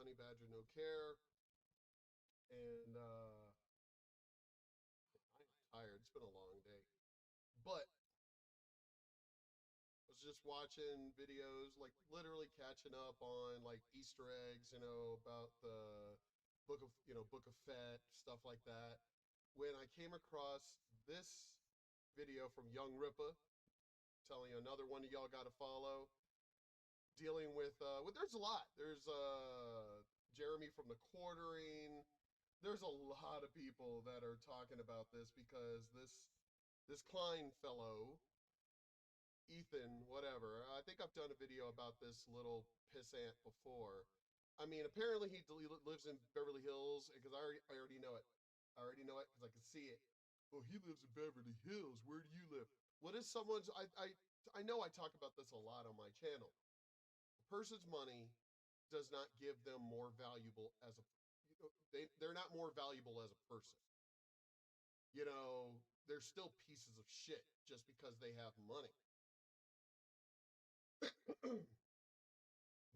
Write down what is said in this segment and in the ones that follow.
Honey Badger No Care. And I'm tired. It's been a long day. But I was just watching videos, like literally catching up on like Easter eggs, about the Book of Fett, stuff like that. When I came across this video from Young Ripa, telling you another one of y'all got to follow, dealing with there's a lot. There's Jeremy from the Quartering. There's a lot of people that are talking about this because this Klein fellow, Ethan, whatever. I think I've done a video about this little pissant before. I mean, apparently he lives in Beverly Hills because I already know it. I already know it because I can see it. Oh, he lives in Beverly Hills. Where do you live? What is someone's? I know I talk about this a lot on my channel. A person's money does not give them more valuable as a. They're not more valuable as a person. You know, they're still pieces of shit just because they have money.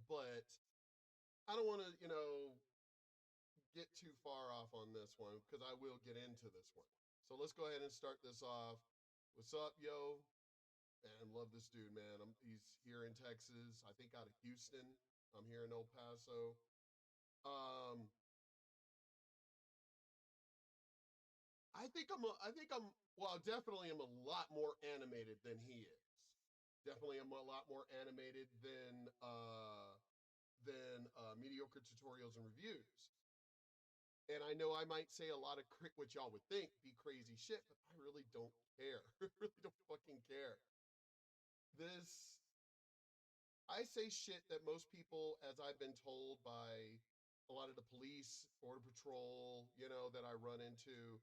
But I don't want to, get too far off on this one because I will get into this one. So let's go ahead and start this off. What's up, yo? Man, love this dude, man. He's here in Texas. I think out of Houston. I'm here in El Paso. Um, well, definitely am a lot more animated than he is. Definitely am a lot more animated than mediocre tutorials and reviews. And I know I might say a lot of what y'all would think be crazy shit, but I really don't care. I really don't fucking care. This, I say shit that most people, as I've been told by a lot of the police, Border Patrol, that I run into,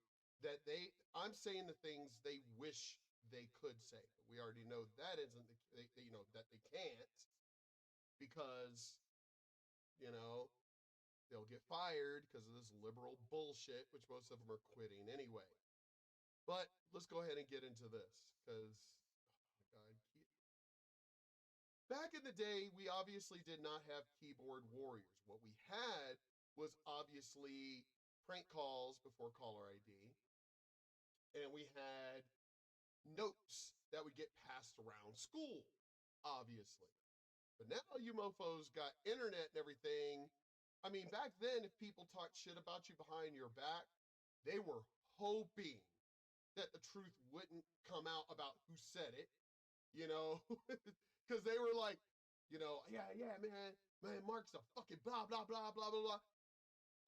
I'm saying the things they wish they could say. But we already know that isn't that they can't because, you know, they'll get fired because of this liberal bullshit, which most of them are quitting anyway. But let's go ahead and get into this because, oh my God, back in the day, we obviously did not have keyboard warriors. What we had was obviously prank calls before caller ID, and we had notes that would get passed around school, obviously. But now you mofos got internet and everything. I mean, back then, if people talked shit about you behind your back, they were hoping that the truth wouldn't come out about who said it, because they were like, yeah, man, Mark's a fucking blah, blah, blah, blah, blah, blah.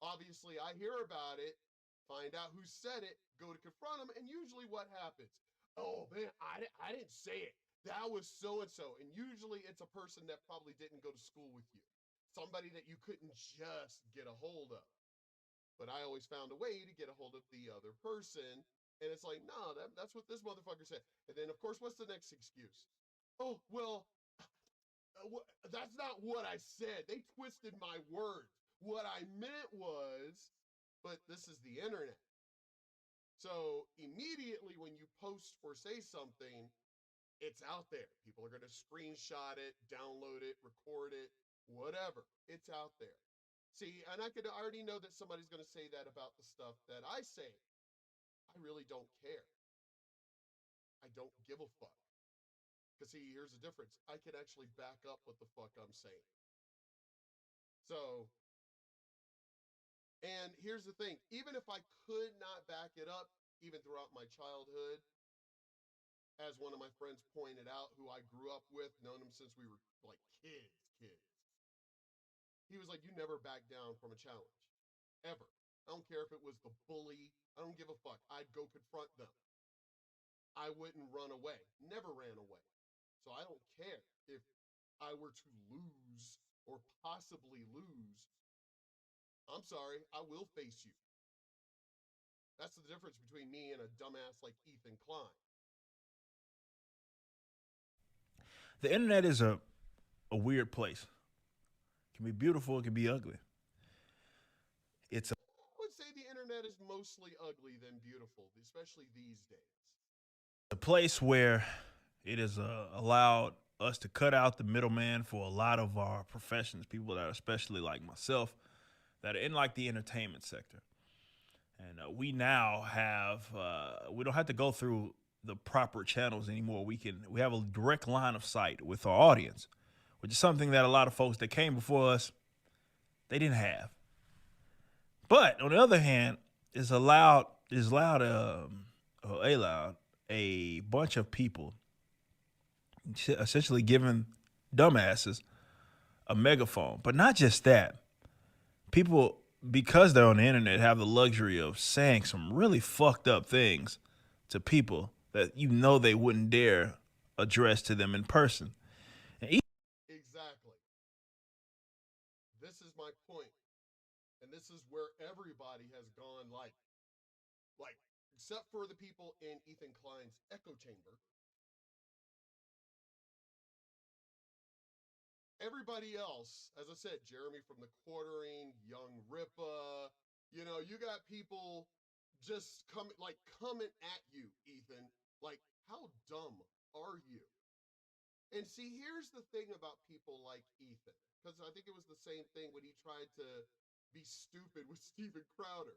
Obviously, I hear about it, find out who said it, go to confront them, and usually what happens? Oh, man, I didn't say it. That was so-and-so. And usually it's a person that probably didn't go to school with you. Somebody that you couldn't just get a hold of. But I always found a way to get a hold of the other person. And it's like, no, that's what this motherfucker said. And then, of course, what's the next excuse? Oh, well, that's not what I said. They twisted my words. What I meant was, but this is the internet. So immediately when you post or say something, it's out there. People are going to screenshot it, download it, record it, whatever. It's out there. See, and I already know that somebody's going to say that about the stuff that I say. I really don't care. I don't give a fuck. Because see, here's the difference. I can actually back up what the fuck I'm saying. So, and here's the thing. Even if I could not back it up, even throughout my childhood, as one of my friends pointed out, who I grew up with, known him since we were like kids. He was like, you never back down from a challenge. Ever. I don't care if it was the bully. I don't give a fuck. I'd go confront them. I wouldn't run away. Never ran away. So I don't care if I were to lose or possibly lose. I'm sorry, I will face you. That's the difference between me and a dumbass like Ethan Klein. The internet is a weird place. It can be beautiful, it can be ugly. It's I would say the internet is mostly ugly than beautiful, especially these days. a place where it is allowed us to cut out the middleman for a lot of our professions, people that are especially like myself that are in like the entertainment sector. And we now have we don't have to go through the proper channels anymore. We have a direct line of sight with our audience, which is something that a lot of folks that came before us they didn't have. But on the other hand, allowed a bunch of people essentially giving dumbasses a megaphone. But not just that, people because they're on the internet have the luxury of saying some really fucked up things to people that you know they wouldn't dare address to them in person. And Exactly. This is my point, and this is where everybody has gone like except for the people in Ethan Klein's echo chamber. Everybody else, as I said, Jeremy from the Quartering, Young Ripa, you got people just coming at you, Ethan. Like, how dumb are you? And see, here's the thing about people like Ethan, because I think it was the same thing when he tried to be stupid with Steven Crowder.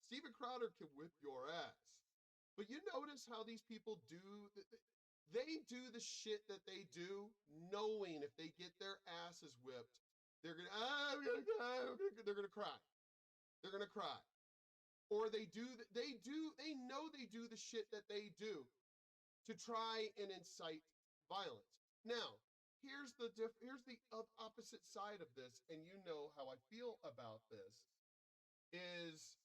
Steven Crowder can whip your ass. But you notice how these people they do the shit that they do, knowing if they get their asses whipped, they're gonna they're gonna cry. They're gonna cry. Or they know they do the shit that they do to try and incite violence. Now, here's the opposite side of this, and you know how I feel about this is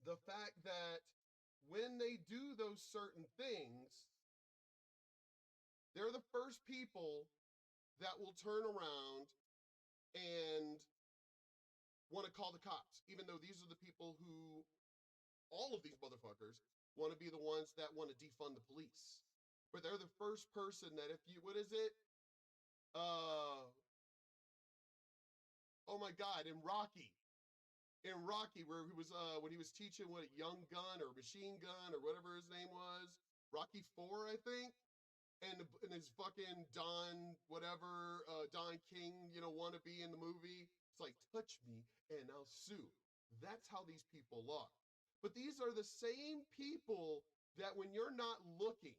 the fact that when they do those certain things, they're the first people that will turn around and want to call the cops, even though these are the people who, all of these motherfuckers, want to be the ones that want to defund the police. But they're the first person that if you, what is it? Uh, oh my God, in Rocky, where he was, when he was teaching what young gun or machine gun or whatever his name was, Rocky 4, I think. And his fucking Don whatever Don King wannabe in the movie. It's like touch me and I'll sue. That's how these people are. But these are the same people that when you're not looking,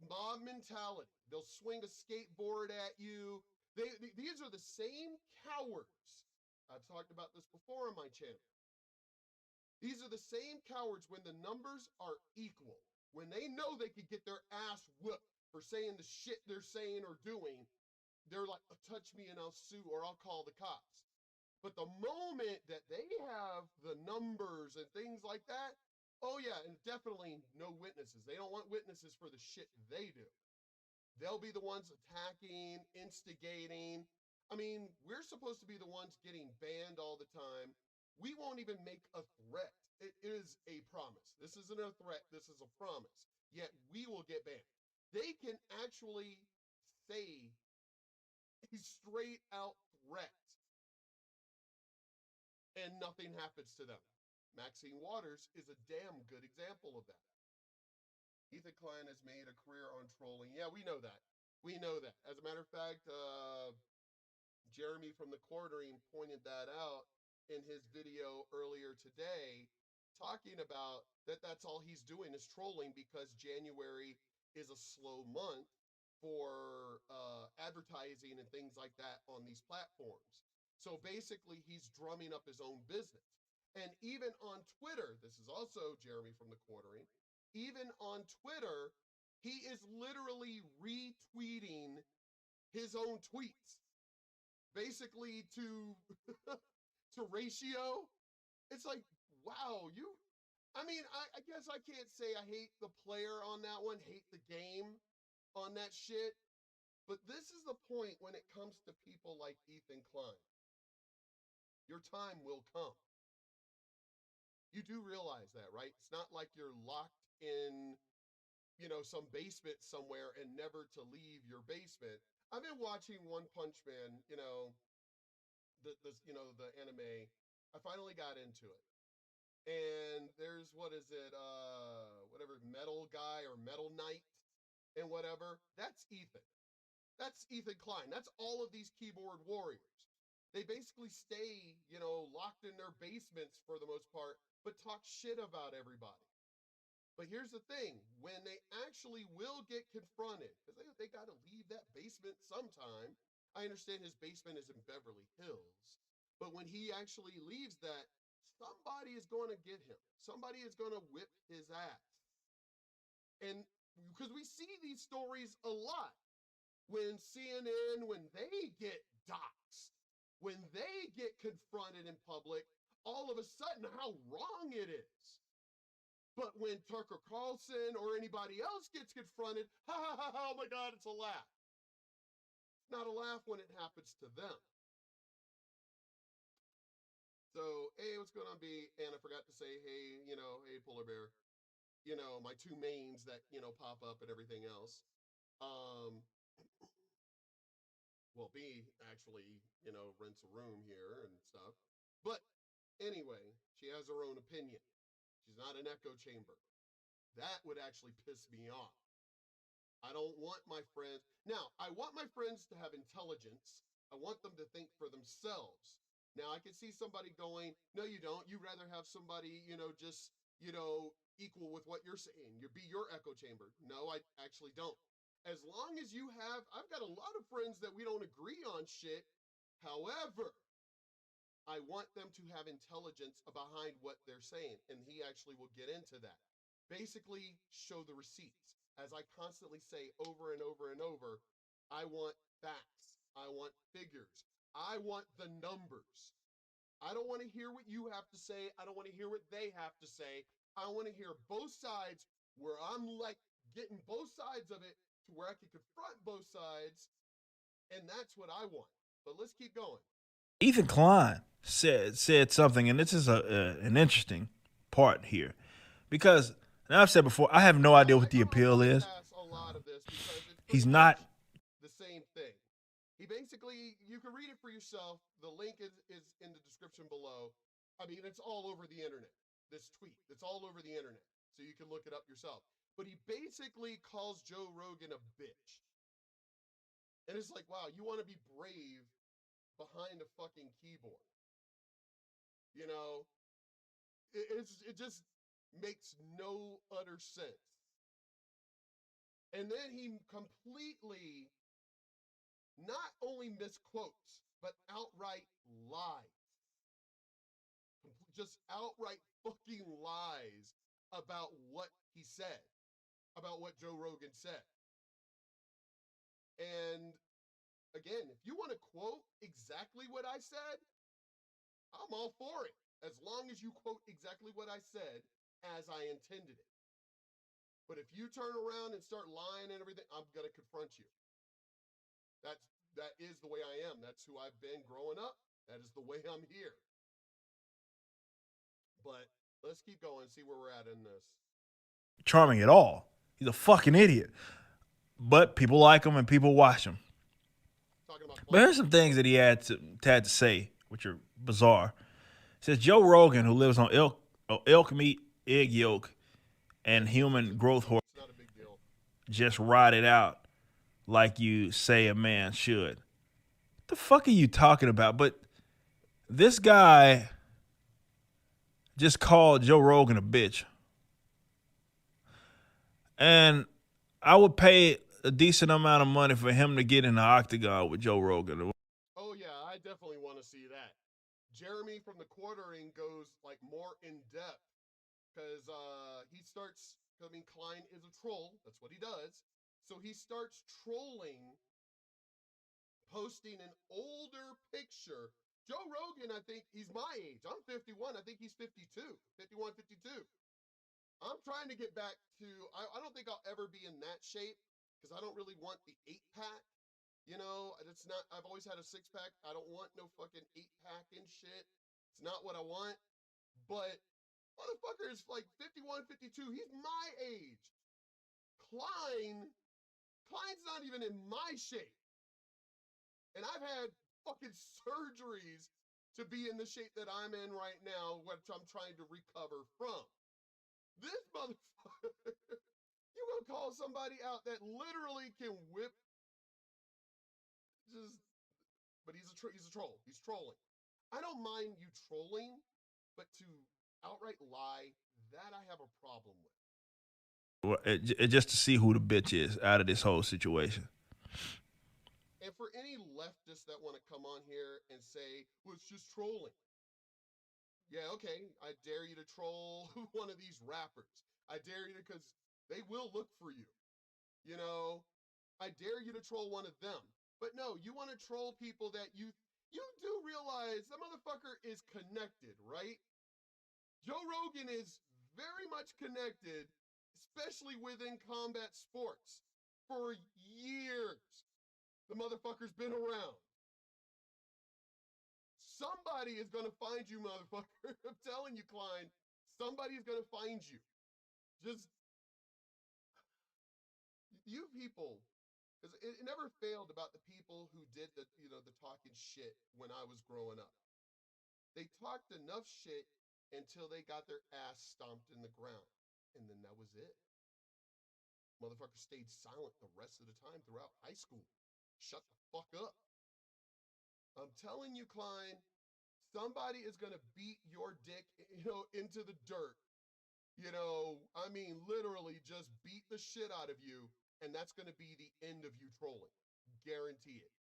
mob mentality. They'll swing a skateboard at you. These are the same cowards. I've talked about this before on my channel. These are the same cowards when the numbers are equal. When they know they could get their ass whooped for saying the shit they're saying or doing, they're like, touch me and I'll sue or I'll call the cops. But the moment that they have the numbers and things like that, oh yeah, and definitely no witnesses. They don't want witnesses for the shit they do. They'll be the ones attacking, instigating. I mean, we're supposed to be the ones getting banned all the time. We won't even make a threat. It is a promise. This isn't a threat, this is a promise. Yet we will get banned. They can actually say a straight out threat and nothing happens to them. Maxine Waters is a damn good example of that. Ethan Klein has made a career on trolling. Yeah, we know that. We know that. As a matter of fact, Jeremy from the Quartering pointed that out in his video earlier today, talking about that's all he's doing is trolling because January is a slow month for advertising and things like that on these platforms. So basically, he's drumming up his own business. And even on Twitter, this is also Jeremy from the Quartering, even on Twitter, he is literally retweeting his own tweets basically to to ratio. It's like, wow, I mean, I guess I can't say I hate the player on that one, hate the game on that shit. But this is the point when it comes to people like Ethan Klein. Your time will come. You do realize that, right? It's not like you're locked in, some basement somewhere and never to leave your basement. I've been watching One Punch Man, the anime. I finally got into it. And there's what is it, whatever, Metal Guy or Metal Knight. and whatever, that's Ethan. That's Ethan Klein. That's all of these keyboard warriors. They basically stay, locked in their basements for the most part, but talk shit about everybody. But here's the thing, when they actually will get confronted, because they got to leave that basement sometime. I understand his basement is in Beverly Hills, but when he actually leaves that, somebody is going to get him. Somebody is going to whip his ass. And because we see these stories a lot, when CNN, when they get doxxed, when they get confronted in public, all of a sudden how wrong it is. But when Tucker Carlson or anybody else gets confronted, ha ha ha, ha, oh my God, it's a laugh. It's not a laugh when it happens to them. So, hey, what's going on, B? And I forgot to say, hey, hey, Polar Bear. My two mains that, pop up and everything else. Well, B actually, rents a room here and stuff. But anyway, she has her own opinion. She's not an echo chamber. That would actually piss me off. I don't want my friends. Now, I want my friends to have intelligence. I want them to think for themselves. Now, I can see somebody going, no, you don't. You'd rather have somebody, just, equal with what you're saying. You be your echo chamber. No, I actually don't. As long as you have, I've got a lot of friends that we don't agree on shit. However, I want them to have intelligence behind what they're saying. And he actually will get into that. Basically, show the receipts. As I constantly say over and over and over, I want facts. I want figures. I want the numbers. I don't want to hear what you have to say. I don't want to hear what they have to say. I want to hear both sides where I'm like getting both sides of it to where I can confront both sides. And that's what I want. But let's keep going. Ethan Klein said something, and this is an interesting part here, because now I've said before, I have no idea what the appeal is. A lot of this because it's He's not the same thing. He basically, you can read it for yourself. The link is in the description below. I mean, it's all over the internet. This tweet, it's all over the internet, so you can look it up yourself. But he basically calls Joe Rogan a bitch, and it's like, wow, you want to be brave behind a fucking keyboard? You know, it just makes no utter sense. And then he completely not only misquotes, but outright lies. Just outright fucking lies about what he said, about what Joe Rogan said. And again, if you want to quote exactly what I said, I'm all for it. As long as you quote exactly what I said as I intended it. But if you turn around and start lying and everything, I'm going to confront you. That is the way I am. That's who I've been growing up. That is the way I'm here. But let's keep going and see where we're at in this. charming at all. He's a fucking idiot. But people like him and people watch him. But here's some things that he had to say, which are bizarre. It says Joe Rogan, who lives on elk meat, egg yolk, and human growth hormone, just ride it out like you say a man should. What the fuck are you talking about? But this guy just called Joe Rogan a bitch. And I would pay a decent amount of money for him to get in the Octagon with Joe Rogan. Oh yeah, I definitely want to see that. Jeremy from the Quartering goes like more in depth because he starts. I mean, Klein is a troll. That's what he does. So he starts trolling, posting an older picture. Joe Rogan, I think he's my age. I'm 51. I think he's 52, 51, 52. I'm trying to get back to, I don't think I'll ever be in that shape because I don't really want the 8-pack. It's not, I've always had a 6-pack. I don't want no fucking 8-pack and shit. It's not what I want. But motherfucker is like 51, 52. He's my age. Klein's not even in my shape. And I've had fucking surgeries to be in the shape that I'm in right now, which I'm trying to recover from. This motherfucker, you gonna call somebody out that literally can whip just, but he's a troll. He's trolling. I don't mind you trolling, but to outright lie, that I have a problem with. Just to see who the bitch is out of this whole situation. And for any leftists that want to come on here and say, well, it's just trolling. Yeah, okay. I dare you to troll one of these rappers. I dare you to, because they will look for you. You know, I dare you to troll one of them. But no, you want to troll people that you do realize the motherfucker is connected, right? Joe Rogan is very much connected, especially within combat sports. For years, the motherfucker's been around. Somebody is going to find you, motherfucker. I'm telling you, Klein, somebody is going to find you. Just, you people, because it never failed about the people who did the, the talking shit when I was growing up. They talked enough shit until they got their ass stomped in the ground. And then that was it. Motherfucker stayed silent the rest of the time throughout high school. Shut the fuck up. I'm telling you, Klein, somebody is going to beat your dick, into the dirt. I mean, literally just beat the shit out of you, and that's going to be the end of you trolling. Guarantee it.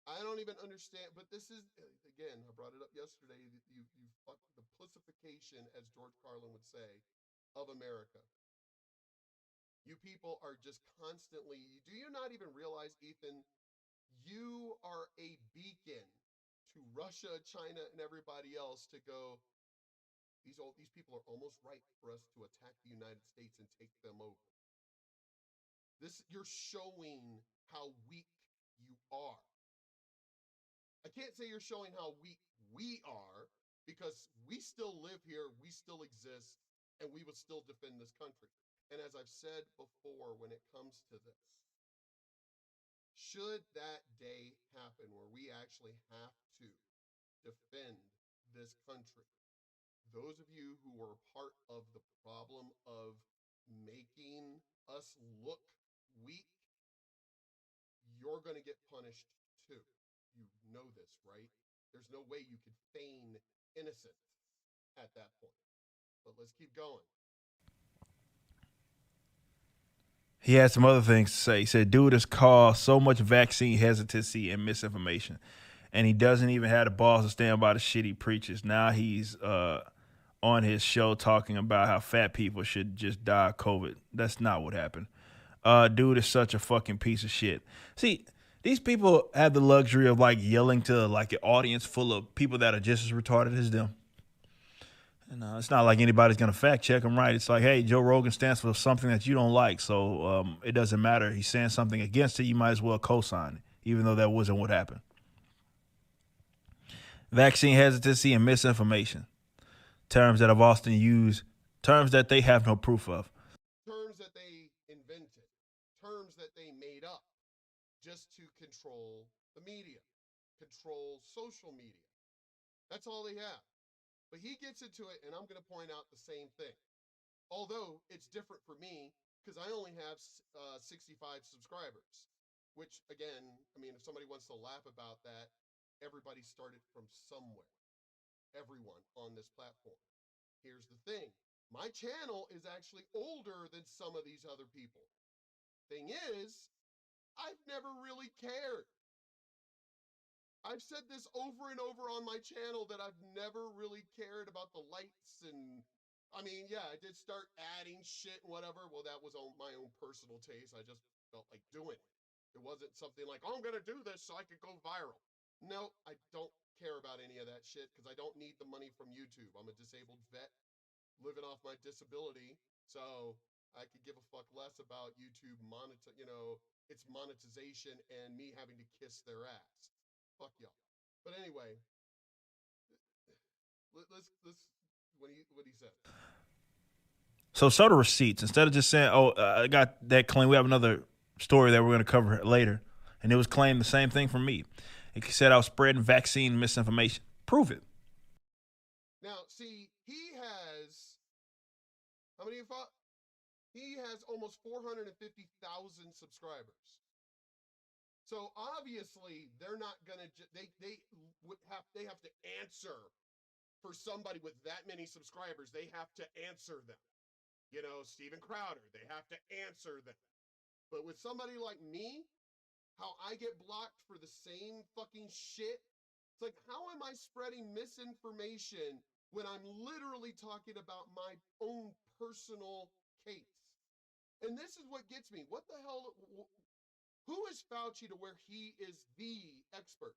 I don't even understand, but this is, again, I brought it up yesterday, you fuck the pussification, as George Carlin would say, of America. You people are just constantly, do you not even realize, Ethan, you are a beacon to Russia, China, and everybody else to go, these people are almost right for us to attack the United States and take them over. You're showing how weak you are. I can't say you're showing how weak we are, because we still live here, we still exist, and we would still defend this country. And as I've said before, when it comes to this, should that day happen where we actually have to defend this country, those of you who are part of the problem of making us look weak, you're going to get punished too. You know this, right? There's no way you could feign innocence at that point. But let's keep going. He had some other things to say. He said, dude has caused so much vaccine hesitancy and misinformation. And he doesn't even have the balls to stand by the shit he preaches. Now he's on his show talking about how fat people should just die of COVID. That's not what happened. Dude is such a fucking piece of shit. See, these people have the luxury of like yelling to like an audience full of people that are just as retarded as them. And it's not like anybody's going to fact check him, right? It's like, hey, Joe Rogan stands for something that you don't like, so it doesn't matter. He's saying something against it. You might as well co-sign it, even though that wasn't what happened. Vaccine hesitancy and misinformation. Terms that have often used, terms that they have no proof of. Terms that they invented, terms that they made up just to control the media, control social media. That's all they have. But he gets into it, and I'm going to point out the same thing. Although it's different for me, because I only have 65 subscribers, which, again, I mean, if somebody wants to laugh about that, everybody started from somewhere. Everyone on this platform. Here's the thing. My channel is actually older than some of these other people. Thing is, I've never really cared. I've said this over and over on my channel that I've never really cared about the lights and, I mean, yeah, I did start adding shit and whatever. Well, that was on my own personal taste. I just felt like doing it. It wasn't something like, oh, I'm going to do this so I could go viral. No, I don't care about any of that shit because I don't need the money from YouTube. I'm a disabled vet living off my disability. So I could give a fuck less about YouTube its monetization and me having to kiss their ass. Fuck y'all. But anyway, let's what he said. So show the receipts instead of just saying, "Oh, I got that claim." We have another story that we're going to cover later, and it was claimed the same thing from me. It said I was spreading vaccine misinformation. Prove it. Now, see, he has how many He has almost 450,000 subscribers. So obviously they're not gonna, they have to answer for somebody with that many subscribers. They have to answer them. You know, Steven Crowder, they have to answer them. But with somebody like me, how I get blocked for the same fucking shit, it's like, how am I spreading misinformation when I'm literally talking about my own personal case? And this is what gets me. What the hell? Who is Fauci to where he is the expert?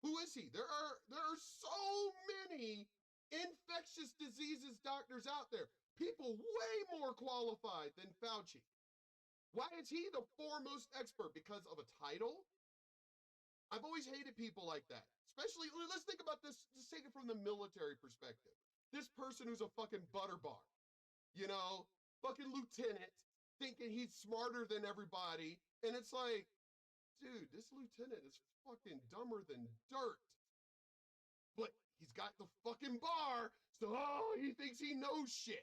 Who is he? There are so many infectious diseases doctors out there. People way more qualified than Fauci. Why is he the foremost expert? Because of a title? I've always hated people like that. Especially, let's think about this, just take it from the military perspective. This person who's a fucking butterbar, you know, fucking lieutenant, thinking he's smarter than everybody. And it's like, dude, this lieutenant is fucking dumber than dirt. But he's got the fucking bar, so he thinks he knows shit.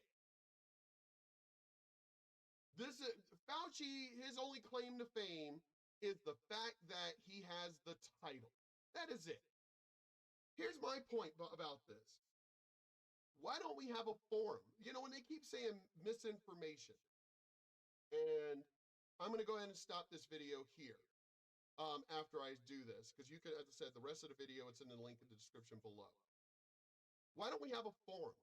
Fauci, his only claim to fame is the fact that he has the title. That is it. Here's my point about this. Why don't we have a forum? You know, when they keep saying misinformation, and I'm going to go ahead and stop this video here after I do this, because you can, as I said, the rest of the video, it's in the link in the description below. Why don't we have a forum?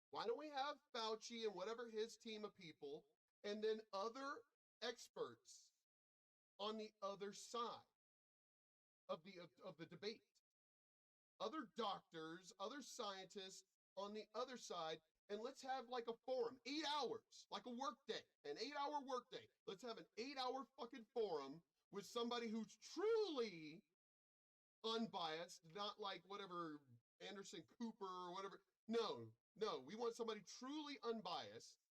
Why don't we have Fauci and whatever his team of people, and then other experts on the other side of the debate? Other doctors, other scientists on the other side, and let's have like a forum, 8 hours, like a work day, an 8-hour work day. Let's have an 8-hour fucking forum with somebody who's truly unbiased, not like whatever Anderson Cooper or whatever. No, we want somebody truly unbiased,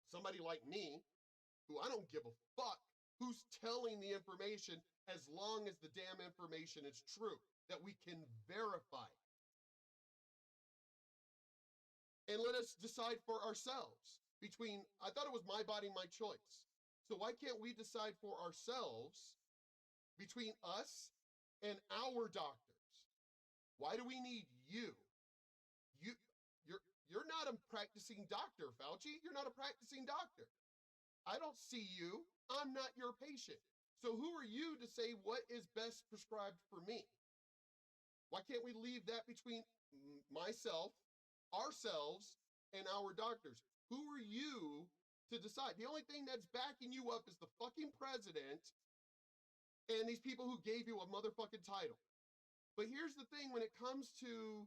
somebody like me, who I don't give a fuck, who's telling the information as long as the damn information is true, that we can verify. And let us decide for ourselves between, I thought it was my body, my choice. So why can't we decide for ourselves between us and our doctors? Why do we need you? You're not a practicing doctor, Fauci. You're not a practicing doctor. I don't see you. I'm not your patient. So who are you to say what is best prescribed for me? Why can't we leave that between myself, ourselves, and our doctors? Who are you to decide? The only thing that's backing you up is the fucking president and these people who gave you a motherfucking title. But here's the thing, when it comes to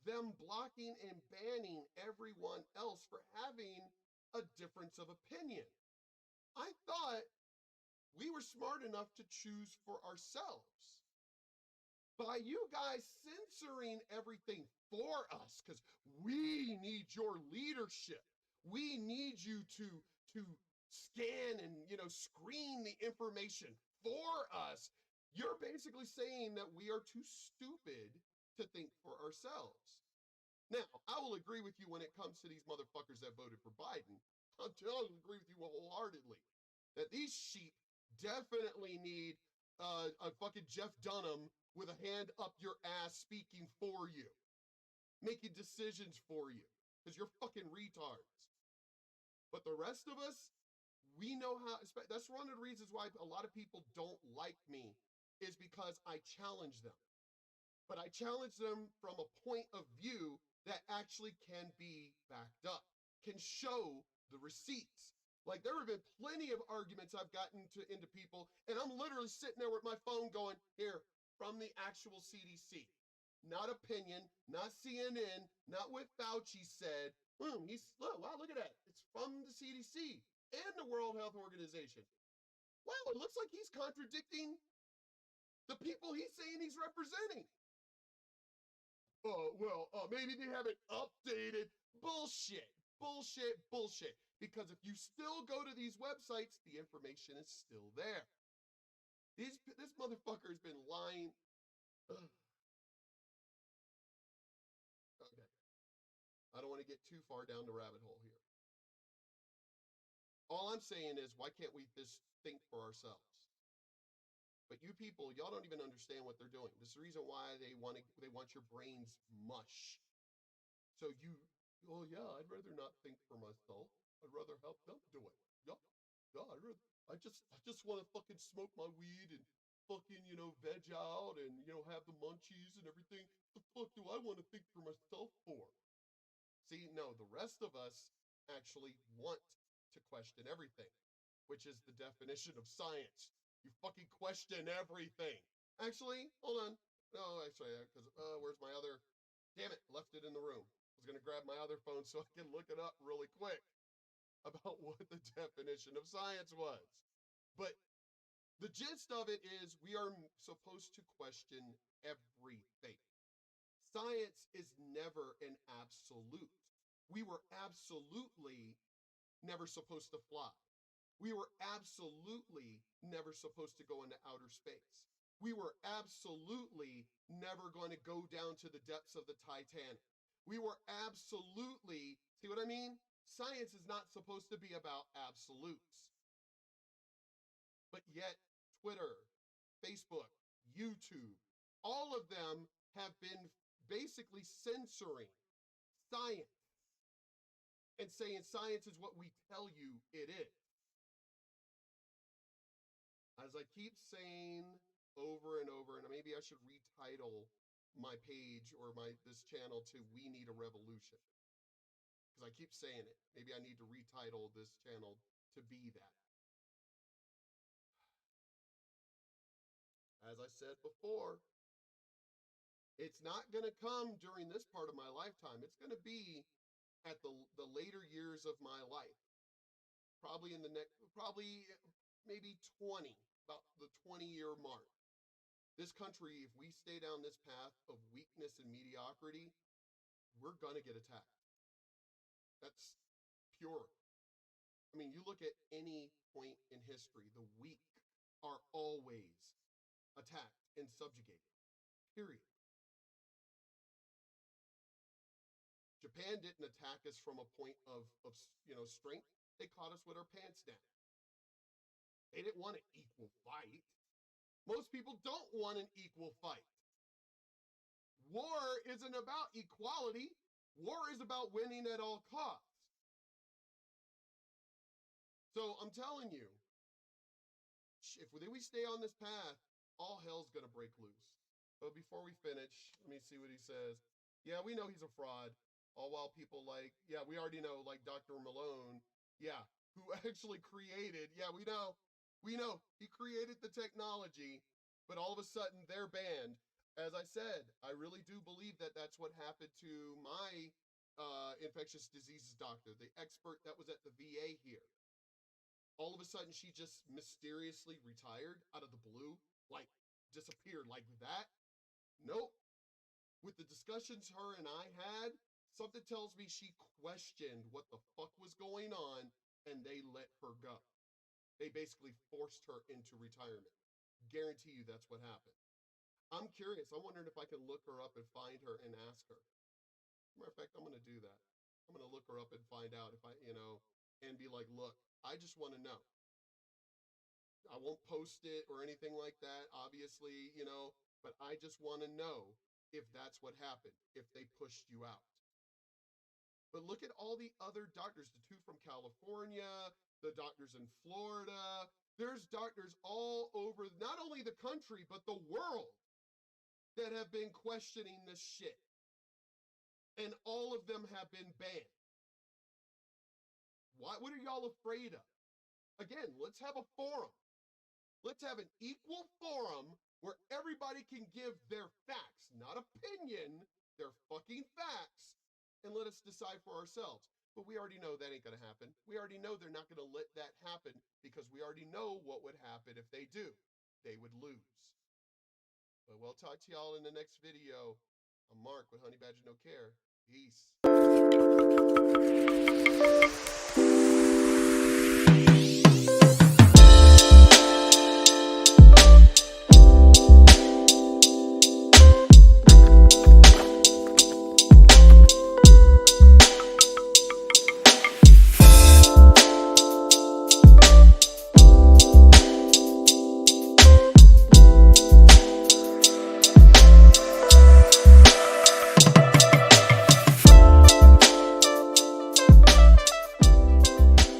them blocking and banning everyone else for having a difference of opinion, I thought we were smart enough to choose for ourselves. By you guys censoring everything for us, because we need your leadership. We need you to scan and, you know, screen the information for us. You're basically saying that we are too stupid to think for ourselves. Now, I will agree with you when it comes to these motherfuckers that voted for Biden. I'll agree with you wholeheartedly that these sheep definitely need a fucking Jeff Dunham with a hand up your ass speaking for you, making decisions for you, because you're fucking retards. But the rest of us, we know how. That's one of the reasons why a lot of people don't like me, is because I challenge them. But I challenge them from a point of view that actually can be backed up, can show the receipts. Like, there have been plenty of arguments I've gotten into people, and I'm literally sitting there with my phone going, here, from the actual CDC. Not opinion, not CNN, not what Fauci said. Wow, look at that. It's from the CDC and the World Health Organization. Wow, it looks like he's contradicting the people he's saying he's representing. Maybe they haven't updated. Bullshit. Because if you still go to these websites, the information is still there. This motherfucker has been lying. Okay. I don't want want to get too far down the rabbit hole here. All I'm saying is, why can't we just think for ourselves? But you people, y'all don't even understand what they're doing. This is the reason why they want your brains mush. So you, oh yeah, I'd rather not think for myself. I'd rather help them do it. Yeah, yeah, I just want to fucking smoke my weed and fucking, veg out and, have the munchies and everything. The fuck do I want to think for myself for? See, no, the rest of us actually want to question everything, which is the definition of science. You fucking question everything. Actually, hold on. No, actually, because where's my other? Damn it, left it in the room. I was gonna grab my other phone so I can look it up really quick about what the definition of science was. But the gist of it is we are supposed to question everything. Science is never an absolute. We were absolutely never supposed to fly. We were absolutely never supposed to go into outer space. We were absolutely never going to go down to the depths of the Titanic. We were absolutely, see what I mean? Science is not supposed to be about absolutes. But yet, Twitter, Facebook, YouTube, all of them have been basically censoring science and saying science is what we tell you it is. As I keep saying over and over, and maybe I should retitle my page or this channel to "We Need a Revolution," because I keep saying it. Maybe I need to retitle this channel to be that. As I said before, it's not going to come during this part of my lifetime. It's going to be at the later years of my life. Probably in the next, maybe 20, about the 20-year mark. This country, if we stay down this path of weakness and mediocrity, we're going to get attacked. That's pure. I mean, you look at any point in history, the weak are always attacked and subjugated, period. Japan didn't attack us from a point of strength. They caught us with our pants down. They didn't want an equal fight. Most people don't want an equal fight. War isn't about equality. War is about winning at all costs. So I'm telling you, if we stay on this path, all hell's going to break loose. But before we finish, let me see what he says. Yeah, we know he's a fraud. All while people yeah, we already know, like Dr. Malone, yeah, who actually created, yeah, we know, he created the technology, but all of a sudden they're banned. As I said, I really do believe that that's what happened to my infectious diseases doctor, the expert that was at the VA here. All of a sudden, she just mysteriously retired out of the blue, like disappeared like that. Nope. With the discussions her and I had, something tells me she questioned what the fuck was going on, and they let her go. They basically forced her into retirement. Guarantee you that's what happened. I'm curious. I'm wondering if I can look her up and find her and ask her. Matter of fact, I'm going to do that. I'm going to look her up and find out if and be like, look, I just want to know. I won't post it or anything like that, obviously, but I just want to know if that's what happened, if they pushed you out. But look at all the other doctors, the two from California, the doctors in Florida. There's doctors all over, not only the country, but the world, that have been questioning this shit. And all of them have been banned. What are y'all afraid of? Again, let's have a forum. Let's have an equal forum where everybody can give their facts, not opinion, their fucking facts, and let us decide for ourselves. But we already know that ain't going to happen. We already know they're not going to let that happen because we already know what would happen if they do. They would lose. But we'll talk to y'all in the next video. I'm Mark with Honey Badger No Care. Peace.